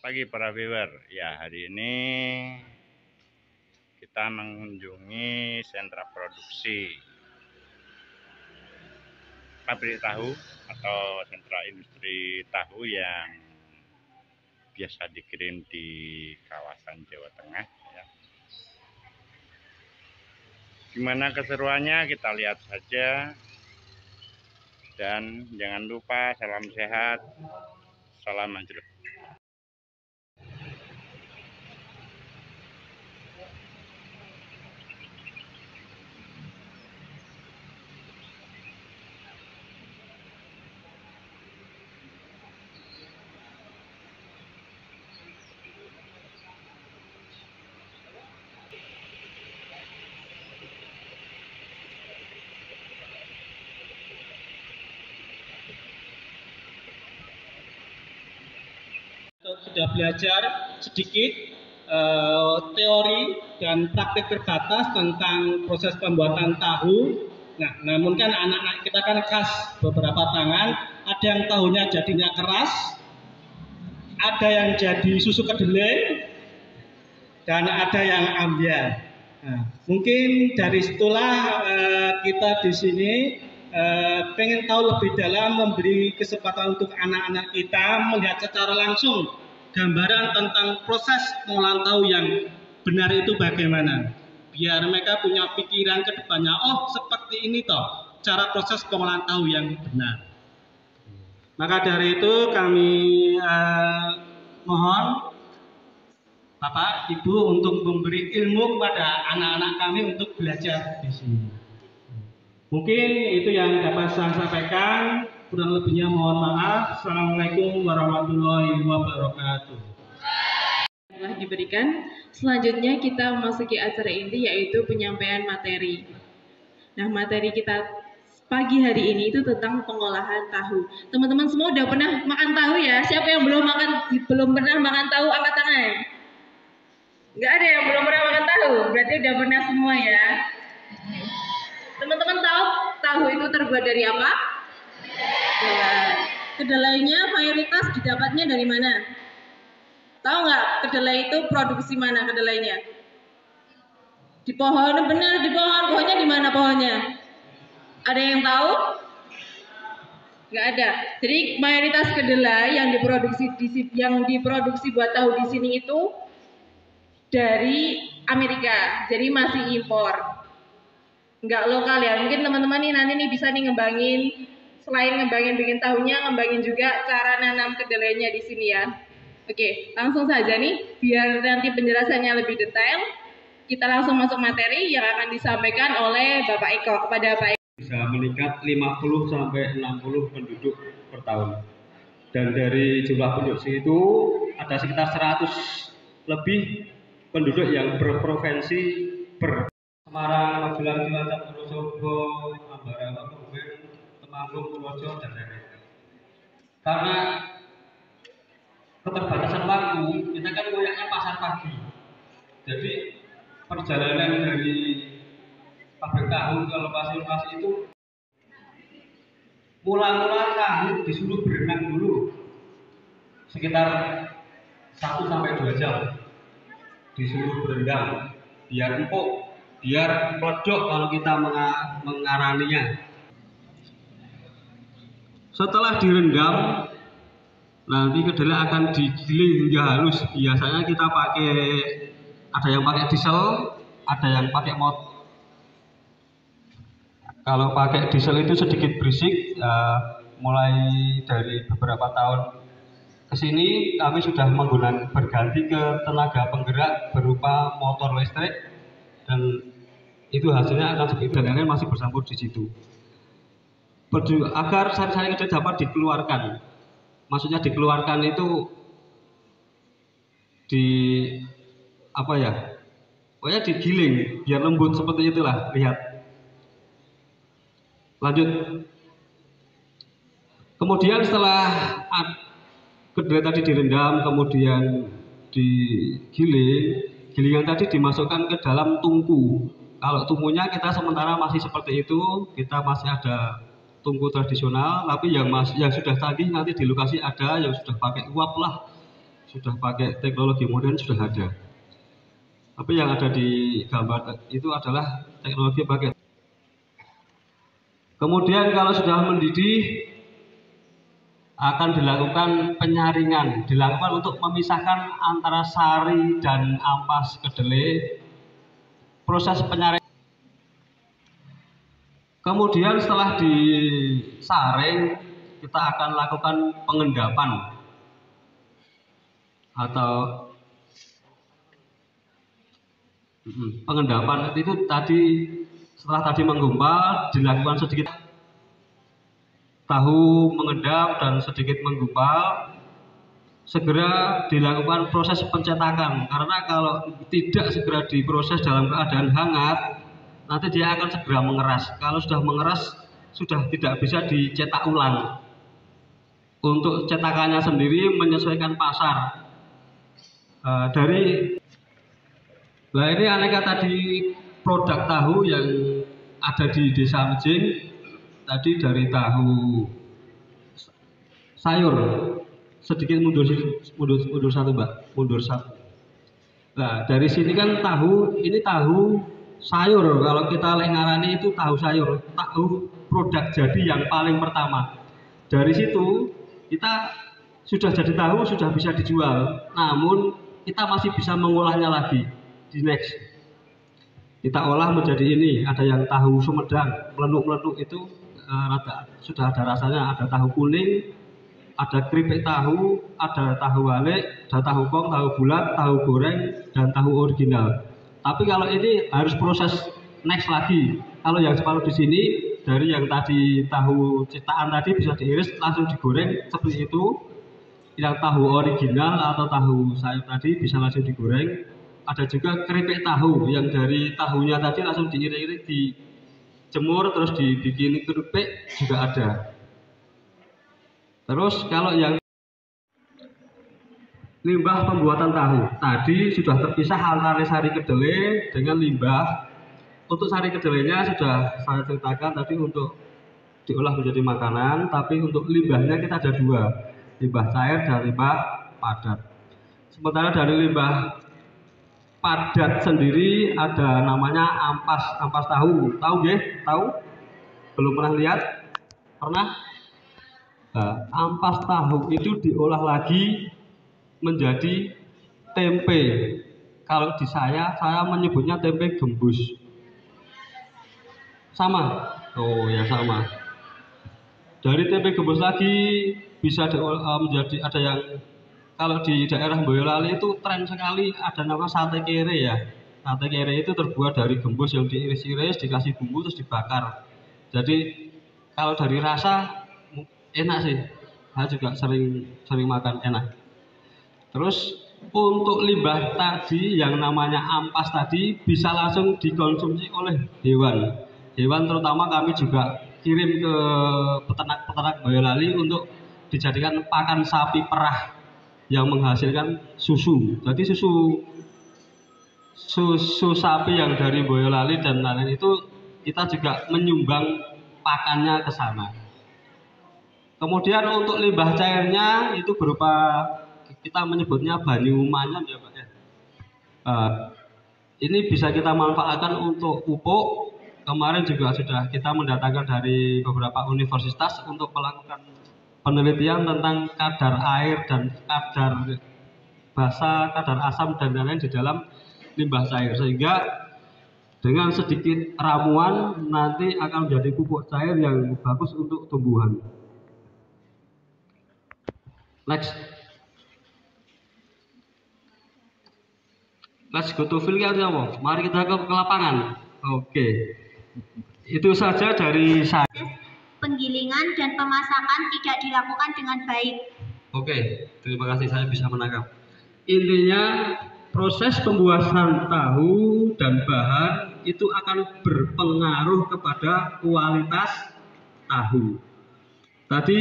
Pagi para viewer, ya hari ini kita mengunjungi sentra produksi pabrik tahu atau sentra industri tahu yang biasa dikirim di kawasan Jawa Tengah ya. Gimana keseruannya kita lihat saja, dan jangan lupa salam sehat, salam anjlok. Sudah belajar sedikit teori dan praktik terbatas tentang proses pembuatan tahu. Nah, namun kan anak-anak kita kan khas beberapa tangan, ada yang tahunya jadinya keras, ada yang jadi susu kedelai, dan ada yang ambyar. Nah, mungkin dari situlah kita di sini pengen tahu lebih dalam, memberi kesempatan untuk anak-anak kita melihat secara langsung gambaran tentang proses pengolahan tahu yang benar itu bagaimana, biar mereka punya pikiran ke depannya, oh seperti ini toh cara proses pengolahan tahu yang benar. Maka dari itu kami mohon Bapak, Ibu untuk memberi ilmu kepada anak-anak kami untuk belajar di sini. Mungkin itu yang dapat saya sampaikan. Kurang lebihnya mohon maaf. Assalamualaikum warahmatullahi wabarakatuh. Telah diberikan. Selanjutnya kita memasuki acara inti, yaitu penyampaian materi. Nah, materi kita pagi hari ini itu tentang pengolahan tahu. Teman-teman semua udah pernah makan tahu ya? Siapa yang belum pernah makan tahu, angkat tangan. Nggak ada yang belum pernah makan tahu, berarti udah pernah semua ya. Teman-teman tahu itu terbuat dari apa? Kedelai. Kedelainya mayoritas didapatnya dari mana? Tahu nggak kedelai itu produksi mana kedelainya? Di pohon, benar di pohon. Pohonnya di mana pohonnya? Ada yang tahu? Nggak ada. Jadi mayoritas kedelai yang diproduksi buat tahu di sini itu dari Amerika, jadi masih impor, nggak lokal ya. Mungkin teman-teman nih nanti nih bisa nih ngembangin, selain ngembangin bikin tahunya, ngembangin juga cara nanam kedelainya di sini ya. Oke, langsung saja nih, biar nanti penjelasannya lebih detail, kita langsung masuk materi yang akan disampaikan oleh Bapak Eko. Kepada Pak Eko. Bisa meningkat 50 sampai 60 penduduk per tahun. Dan dari jumlah penduduk itu ada sekitar 100 lebih penduduk yang berprovinsi Semarang, Magelang, Cilacap, Wonosobo, Ambarawa, Kebumen, Temanggung, Purworejo, dan lain-lain. Karena keterbatasan waktu, kita kan koyaknya pasar pagi. Jadi perjalanan dari pabrik tahu ke lokasi-lokasi itu mula-mula tahu disuruh berenang dulu sekitar 1 sampai 2 jam. Disuruh berendam biar empuk, biar meleduk kalau kita mengaraninya. Setelah direndam, nanti kedelai akan digiling hingga halus. Biasanya kita ada yang pakai diesel, ada yang pakai motor. Kalau pakai diesel itu sedikit berisik. Mulai dari beberapa tahun ke sini kami sudah berganti ke tenaga penggerak berupa motor listrik, dan itu hasilnya akan sedikit, dan yang masih bersambut di situ. Agar sari-sari kedelai dapat dikeluarkan, maksudnya dikeluarkan itu pokoknya digiling biar lembut seperti itulah. Lihat, lanjut. Kemudian setelah kedelai tadi direndam, kemudian gilingan tadi dimasukkan ke dalam tungku. Kalau tungkunya kita sementara masih seperti itu, kita masih ada tungku tradisional, tapi yang sudah tadi nanti di lokasi ada yang sudah pakai uap lah, sudah pakai teknologi modern sudah ada. Tapi yang ada di gambar itu adalah teknologi pakai. Kemudian kalau sudah mendidih akan dilakukan penyaringan, dilakukan untuk memisahkan antara sari dan ampas kedelai. Proses penyaringan. Kemudian setelah disaring, kita akan lakukan pengendapan atau pengendapan itu tadi setelah tadi menggumpal dilakukan sedikit tahu mengendap dan sedikit menggumpal, segera dilakukan proses pencetakan karena kalau tidak segera diproses dalam keadaan hangat nanti dia akan segera mengeras. Kalau sudah mengeras sudah tidak bisa dicetak ulang. Untuk cetakannya sendiri menyesuaikan pasar. Nah ini aneka tadi produk tahu yang ada di Desa Mejing. Tadi dari tahu sayur, sedikit mundur satu Mbak, mundur satu. Nah dari sini kan ini tahu sayur, kalau kita ngarani itu tahu sayur, tahu produk jadi yang paling pertama. Dari situ kita sudah jadi tahu, sudah bisa dijual, namun kita masih bisa mengolahnya lagi di next. Kita olah menjadi ini, ada yang tahu Sumedang, melenuk-melenuk itu sudah ada rasanya, ada tahu kuning, ada keripik tahu, ada tahu walik, ada tahu kong, tahu bulat, tahu goreng, dan tahu original. Tapi kalau ini harus proses next lagi. Kalau yang separuh di sini dari yang tadi tahu cetakan tadi bisa diiris langsung digoreng seperti itu. Yang tahu original atau tahu sayur tadi bisa langsung digoreng. Ada juga keripik tahu yang dari tahunya tadi langsung diiris-iris, dijemur terus dibikin keripik juga ada. Terus kalau yang limbah pembuatan tahu tadi sudah terpisah antara sari kedelai dengan limbah. Untuk sari kedelainya sudah saya ceritakan tadi untuk diolah menjadi makanan, tapi untuk limbahnya kita ada dua, limbah cair dan limbah padat. Sementara dari limbah padat sendiri ada namanya ampas tahu. Tahu nggih? Tahu? Belum pernah lihat? Pernah? Nah, ampas tahu itu diolah lagi menjadi tempe. Kalau di saya menyebutnya tempe gembus. Sama? Oh ya sama. Dari tempe gembus lagi bisa menjadi ada yang kalau di daerah Boyolali itu tren sekali ada nama sate kere ya. Sate kere itu terbuat dari gembus yang diiris-iris, dikasih bumbu terus dibakar. Jadi kalau dari rasa enak sih. Saya juga sering makan, enak. Terus untuk limbah tadi yang namanya ampas tadi bisa langsung dikonsumsi oleh hewan. Hewan terutama kami juga kirim ke peternak Boyolali untuk dijadikan pakan sapi perah yang menghasilkan susu. Jadi susu sapi yang dari Boyolali dan lain-lain itu kita juga menyumbang pakannya ke sana. Kemudian untuk limbah cairnya itu berupa kita menyebutnya banyu manyam ya Pak ya. Ini bisa kita manfaatkan untuk pupuk. Kemarin juga sudah kita mendatangkan dari beberapa universitas untuk melakukan penelitian tentang kadar air dan kadar basa, kadar asam dan lain-lain di dalam limbah cair, sehingga dengan sedikit ramuan nanti akan menjadi pupuk cair yang bagus untuk tumbuhan. Next. Let's go to field apa? Mari kita ke lapangan. Oke. Itu saja dari saya. Penggilingan dan pemasakan tidak dilakukan dengan baik. Oke, terima kasih saya bisa menangkap. Intinya proses pembuatan tahu dan bahan itu akan berpengaruh kepada kualitas tahu. Tadi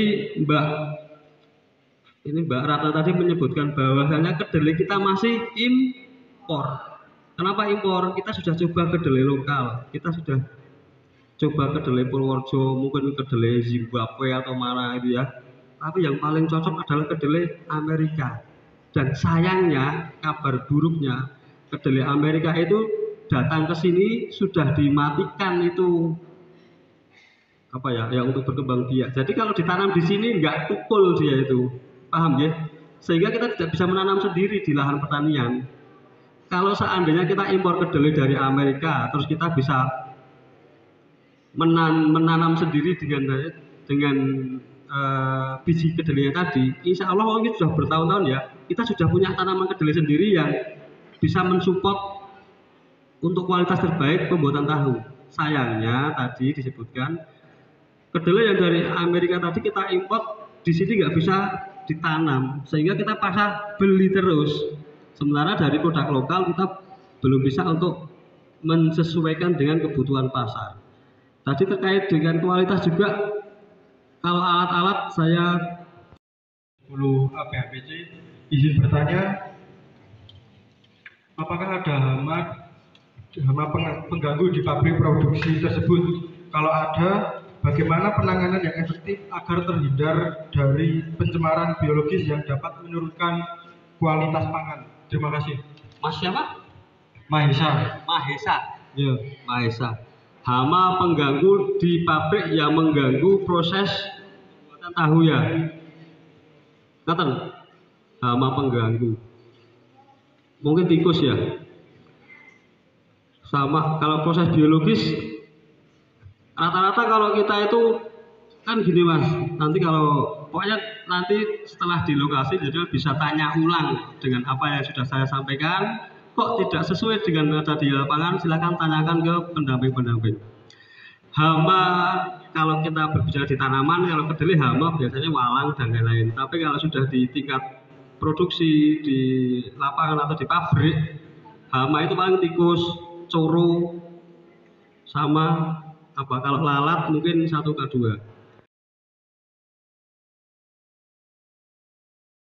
Mbak Ratna tadi menyebutkan bahwasanya kedelai kita masih impor. Kenapa impor? Kita sudah coba kedelai lokal, kita sudah coba kedelai Purworejo, mungkin kedelai Zimbabwe atau mana itu ya. Tapi yang paling cocok adalah kedelai Amerika. Dan sayangnya, kabar buruknya, kedelai Amerika itu datang ke sini sudah dimatikan itu apa ya, yang untuk berkembang biak. Jadi kalau ditanam di sini nggak tukul dia itu, paham ya? Sehingga kita tidak bisa menanam sendiri di lahan pertanian. Kalau seandainya kita impor kedelai dari Amerika, terus kita bisa menanam sendiri dengan biji kedelai tadi, insya Allah ini sudah bertahun-tahun ya, kita sudah punya tanaman kedelai sendiri yang bisa mensupport untuk kualitas terbaik pembuatan tahu. Sayangnya tadi disebutkan kedelai yang dari Amerika tadi kita import di sini nggak bisa ditanam, sehingga kita paksa beli terus. Sementara dari produk lokal kita belum bisa untuk mensesuaikan dengan kebutuhan pasar. Tadi terkait dengan kualitas juga, kalau alat-alat saya 10 APHPC izin bertanya, apakah ada hama pengganggu di pabrik produksi tersebut? Kalau ada, bagaimana penanganan yang efektif agar terhindar dari pencemaran biologis yang dapat menurunkan kualitas pangan? Terima kasih. Mas siapa? Mahesa. Ya, Mahesa. Hama pengganggu di pabrik yang mengganggu proses pembuatan tahu ya. Katakan, hama pengganggu. Mungkin tikus ya. Sama kalau proses biologis, rata-rata kalau kita itu kan gini mas, nanti kalau pokoknya nanti setelah di lokasi jadi bisa tanya ulang dengan apa yang sudah saya sampaikan. Kok tidak sesuai dengan ada di lapangan, silakan tanyakan ke pendamping-pendamping. Hama kalau kita berbicara di tanaman, kalau kedelai hama biasanya walang dan lain-lain. Tapi kalau sudah di tingkat produksi di lapangan atau di pabrik, hama itu paling tikus, coro, sama apa kalau lalat mungkin 1 ke 2.